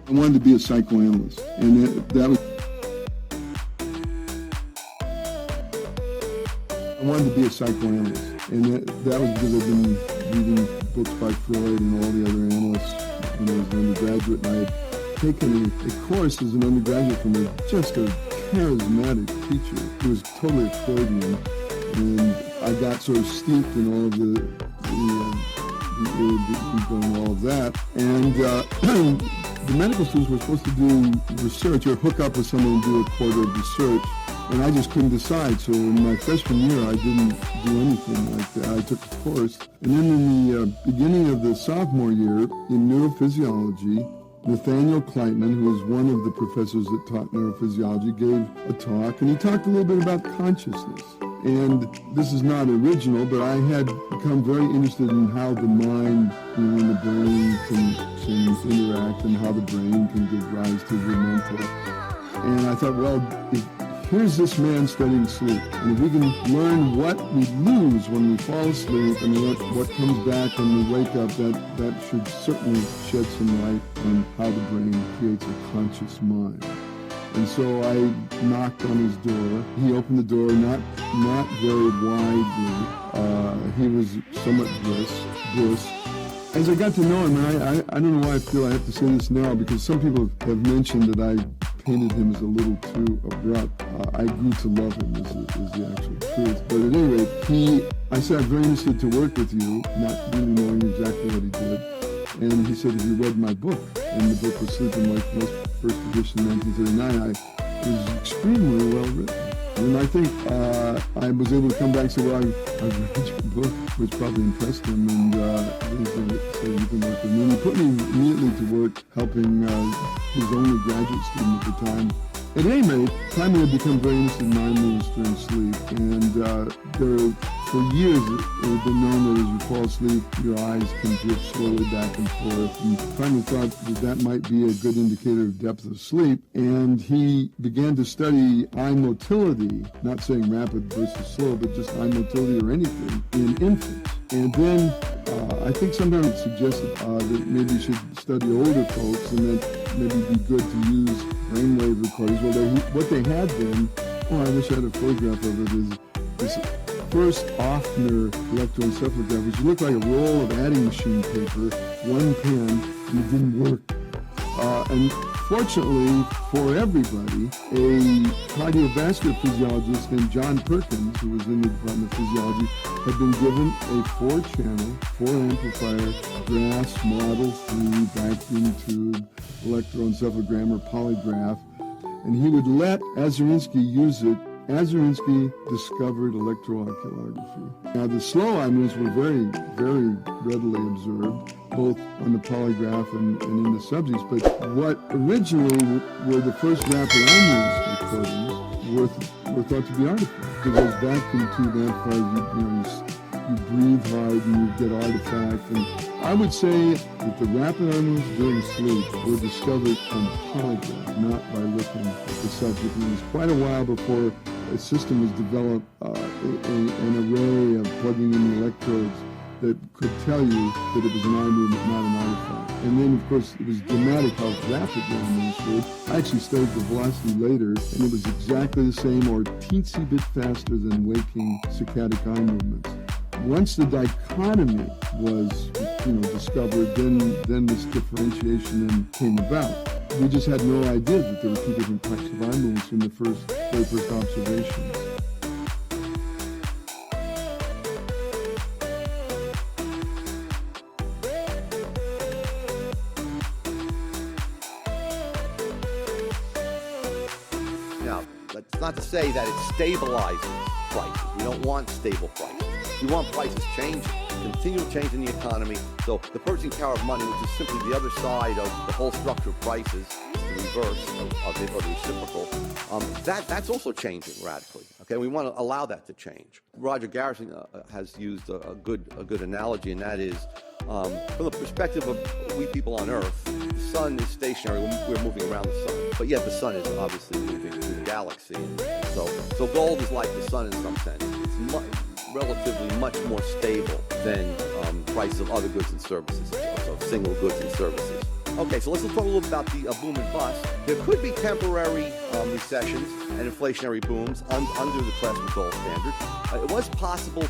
I wanted to be a psychoanalyst, and that was. I wanted to be a psychoanalyst, and that was because I've been reading books by Freud and all the other analysts when I was an undergraduate, and I had taken a course as an undergraduate from just a charismatic teacher who was totally Freudian, and I got sort of steeped in all of the ego and all of that, and the medical students were supposed to do research or hook up with someone and do a quarter of research. And I just couldn't decide. So in my freshman year, I didn't do anything like that. I took a course. And then in the beginning of the sophomore year, in neurophysiology, Nathaniel Kleitman, who was one of the professors that taught neurophysiology, gave a talk. And he talked a little bit about consciousness. And this is not original, but I had become very interested in how the mind and the brain can interact and how the brain can give rise to the mental. And I thought, well, here's this man studying sleep, and if we can learn what we lose when we fall asleep and what comes back when we wake up, that should certainly shed some light on how the brain creates a conscious mind. And so I knocked on his door. He opened the door, not very widely. He was somewhat brisk. As I got to know him, and I don't know why I feel I have to say this now, because some people have mentioned that I painted him as a little too abrupt. I grew to love him, is the actual truth. But at any rate, I said, I'm very interested to work with you, not really knowing exactly what he did. And he said, have you read my book? And the book was Sleep and Wakefulness, first edition, 1939. It was extremely well written. And I think I was able to come back and say, well, I've read your book, which probably impressed him, and he said, you can work with me. And he put me immediately to work helping his only graduate student at the time. At any rate, Kleitman had become very interested in mind movements during sleep, and for years it had been known that as you fall asleep, your eyes can drift slowly back and forth, and Kleitman thought that might be a good indicator of depth of sleep, and he began to study eye motility, not saying rapid versus slow, but just eye motility or anything, in infants. And then I think sometimes it suggested that maybe you should study older folks, and that maybe it'd be good to use brainwave recorders. Well, what they had then, I wish I had a photograph of it, is this first Offner electroencephalograph, which looked like a roll of adding machine paper, one pen, and it didn't work. And fortunately for everybody, a cardiovascular physiologist named John Perkins, who was in the Department of Physiology, had been given a 4-channel, 4-amplifier, brass Model 3 vacuum tube electroencephalogram or polygraph, and he would let Azarinsky use it. Azarinsky discovered electrooculography. Now, the slow eye movements were very, very readily observed, both on the polygraph and in the subjects, but what originally were the first rapid eye movements recordings were thought to be artifacts, because those vacuum tube amplifiers, you breathe hard and you get artifact. And I would say that the rapid eye movements during sleep were discovered on polygraph, not by looking at the subject. And it was quite a while before a system was developed, an array of plugging in the electrodes that could tell you that it was an eye movement, not an artifact. And then, of course, it was dramatic how rapid the eye movements were. I actually studied the velocity later, and it was exactly the same or teensy bit faster than waking saccadic eye movements. Once the dichotomy was, discovered, then this differentiation came about. We just had no idea that there were two different types of eye movements in the very first observations. Now, that's not to say that it stabilizes prices. We don't want stable prices. We want prices changing, continual change in the economy. So the purchasing power of money, which is simply the other side of the whole structure of prices, the reverse of the reciprocal, that's also changing radically. Okay, we want to allow that to change. Roger Garrison has used a good analogy, and that is from the perspective of we people on Earth, the sun is stationary. We're moving around the sun, but yet the sun is obviously moving through the galaxy. And so gold is like the sun in some sense. It's relatively much more stable than prices of other goods and services, so single goods and services. Okay, so let's talk a little bit about the boom and bust. There could be temporary recessions and inflationary booms under the Plaskett gold standard. It was possible,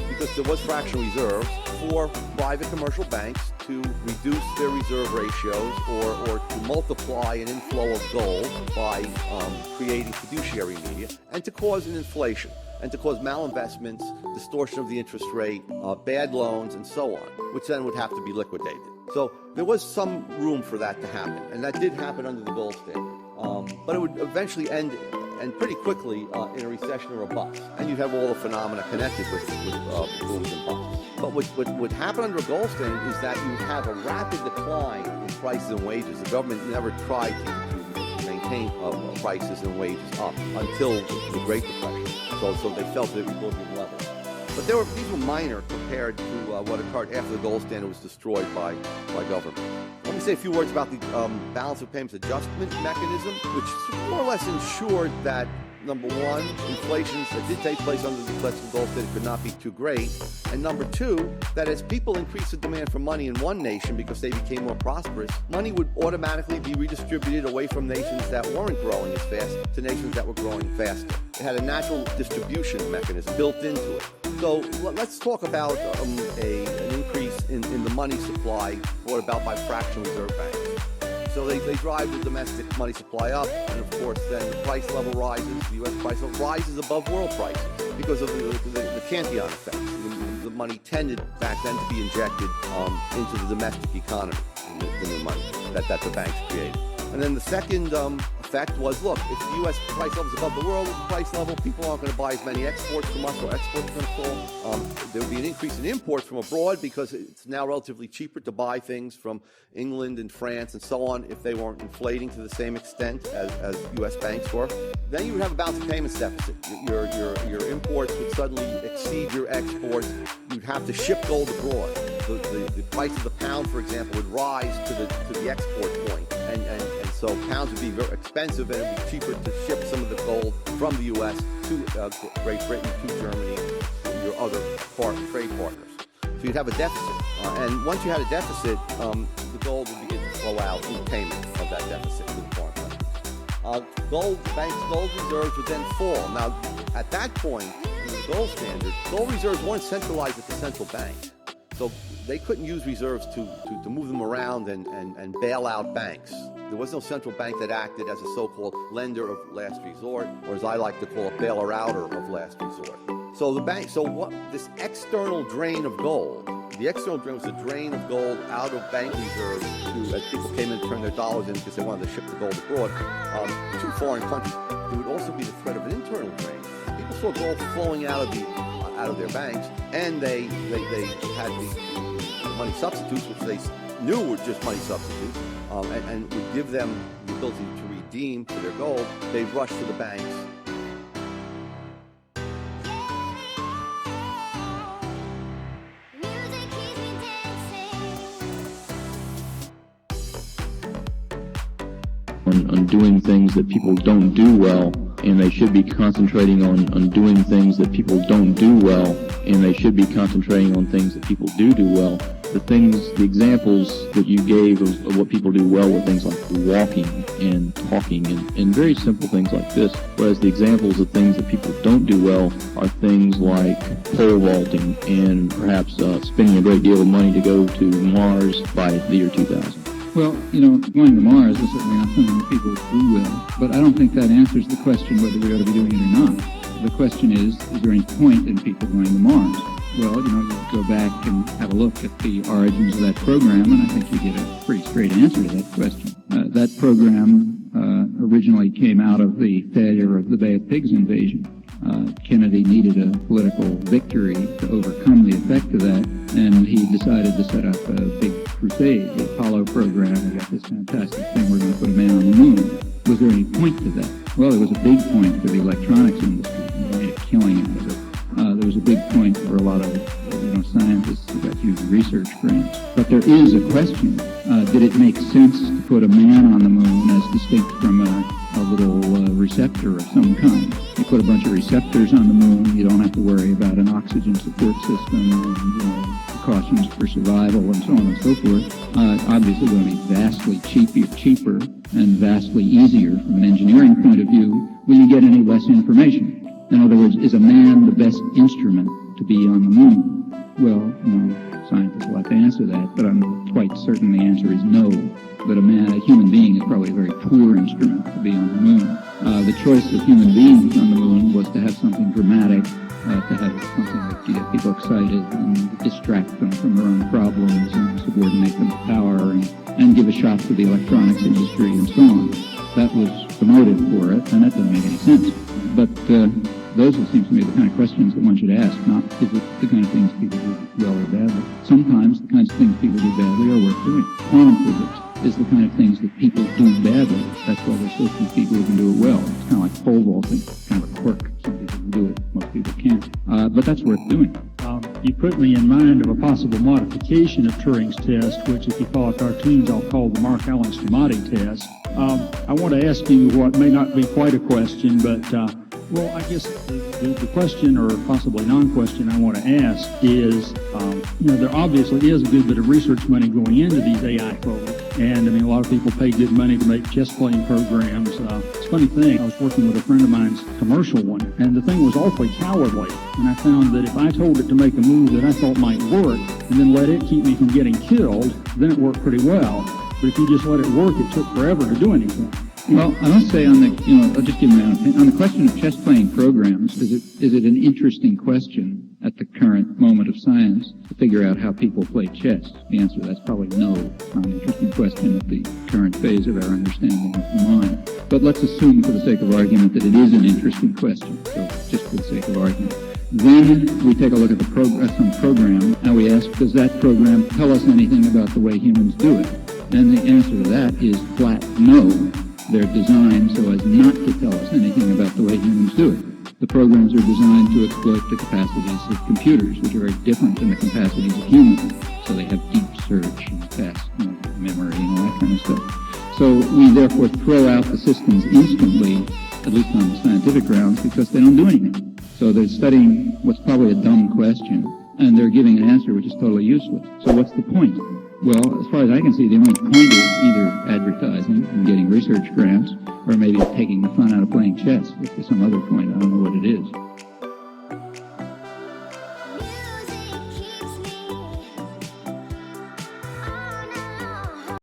because there was fractional reserves, for private commercial banks to reduce their reserve ratios or to multiply an inflow of gold by creating fiduciary media and to cause an inflation and to cause malinvestments, distortion of the interest rate, bad loans, and so on, which then would have to be liquidated. So there was some room for that to happen, and that did happen under the gold standard. But it would eventually end, and pretty quickly, in a recession or a bust. And you'd have all the phenomena connected with booms and busts. But what would happen under a gold standard is that you would have a rapid decline in prices and wages. The government never tried to maintain prices and wages up until the Great Depression. So they felt that it was equilibrium level. But these were minor compared to what occurred after the gold standard was destroyed by government. Let me say a few words about the balance of payments adjustment mechanism, which more or less ensured that, number one, inflation that did take place under the Plaskett gold standard could not be too great, and number two, that as people increased the demand for money in one nation because they became more prosperous, money would automatically be redistributed away from nations that weren't growing as fast to nations that were growing faster. It had a natural distribution mechanism built into it. So let's talk about an increase in the money supply brought about by fractional reserve banks. So they drive the domestic money supply up, and of course then the price level rises, the U.S. price level rises above world prices because of the Cantillon effect. The money tended back then to be injected into the domestic economy, the new money that the banks created. And then the second effect was, look, if the U.S. price level is above the world price level, people aren't going to buy as many exports from us, or exports are going to fall. There would be an increase in imports from abroad because it's now relatively cheaper to buy things from England and France and so on if they weren't inflating to the same extent as U.S. banks were. Then you would have a balance of payments deficit. Your imports would suddenly exceed your exports. You'd have to ship gold abroad. The price of the pound, for example, would rise to the export point, and so pounds would be very expensive, and it would be cheaper to ship some of the gold from the U.S. to Great Britain, to Germany, to your other trade partners. So you'd have a deficit, and once you had a deficit, the gold would begin to flow out in payment of that deficit to the foreign countries. Banks' gold reserves would then fall. Now, at that point, in the gold standard, gold reserves weren't centralized at the central bank. So they couldn't use reserves to move them around and bail out banks. There was no central bank that acted as a so-called lender of last resort, or as I like to call it, bailer-outer of last resort. So this external drain of gold, the external drain was a drain of gold out of bank reserves as people came in to turn their dollars in because they wanted to ship the gold abroad to foreign countries. There would also be the threat of an internal drain. People saw gold flowing out of their banks, and they had the money substitutes, which they knew were just money substitutes, and would give them the ability to redeem for their gold. They'd rush to the banks. On doing things that people don't do well, and they should be concentrating on doing things that people don't do well, and they should be concentrating on things that people do well. The examples that you gave of what people do well were things like walking and talking and very simple things like this, whereas the examples of things that people don't do well are things like pole vaulting and perhaps spending a great deal of money to go to Mars by the year 2000. Well, going to Mars is certainly not something that people do well, but I don't think that answers the question whether we ought to be doing it or not. The question is there any point in people going to Mars? Well, you go back and have a look at the origins of that program, and I think you get a pretty straight answer to that question. That program originally came out of the failure of the Bay of Pigs invasion. Kennedy needed a political victory to overcome the effect of that, and he decided to set up a big crusade, the Apollo program. We got this fantastic thing, we're going to put a man on the moon. Was there any point to that? Well, there was a big point for the electronics industry. They made a killing out of it. There was a big point for a lot of scientists who got huge research grants. But there is a question. Did it make sense to put a man on the moon as distinct from a little receptor of some kind? you put a bunch of receptors on the moon, you don't have to worry about an oxygen support system and precautions for survival and so on and so forth. It's obviously going to be vastly cheaper and vastly easier from an engineering point of view. Will you get any less information? In other words, is a man the best instrument to be on the moon? Well, scientists will have to answer that, but I'm quite certain the answer is no. That a human being is probably a very poor instrument to be on the moon. The choice of human beings on the moon was to have something dramatic, to have something that get people excited and distract them from their own problems and subordinate them to power and give a shot to the electronics industry and so on. That was the motive for it, and that doesn't make any sense. But those, it seems to me, are the kind of questions that one should ask, not is it the kind of things people do well or badly. Sometimes the kinds of things people do badly are worth doing. Quantum physics is the kind of things that people do badly. That's why there's so few people who can do it well. It's kind of like pole vaulting, kind of a quirk. Some people can do it, most people can't. But that's worth doing. You put me in mind of a possible modification of Turing's test, which, if you follow cartoons, I'll call the Mark Allen Stomati test. I want to ask you what may not be quite a question, but well, I guess the question, or possibly non-question, I want to ask is, there obviously is a good bit of research money going into these AI folks. And, a lot of people pay good money to make chess playing programs. It's a funny thing, I was working with a friend of mine's commercial one, and the thing was awfully cowardly. And I found that if I told it to make a move that I thought might work, and then let it keep me from getting killed, then it worked pretty well. But if you just let it work, it took forever to do anything. Well, I must say I'll just give my own opinion. On the question of chess-playing programs, is it an interesting question at the current moment of science to figure out how people play chess? The answer to that's probably no. It's not an interesting question at the current phase of our understanding of the mind. But let's assume, for the sake of argument, that it is an interesting question. So, just for the sake of argument. Then we take a look at some program, and we ask, does that program tell us anything about the way humans do it? And the answer to that is flat no. They're designed so as not to tell us anything about the way humans do it. The programs are designed to exploit the capacities of computers, which are very different than the capacities of humans. So they have deep search and fast memory and all that kind of stuff. So we therefore throw out the systems instantly, at least on the scientific grounds, because they don't do anything. So they're studying what's probably a dumb question, and they're giving an answer which is totally useless. So what's the point? Well, as far as I can see, the only point is either advertising and getting research grants, or maybe taking the fun out of playing chess. If there's some other point, I don't know what it is.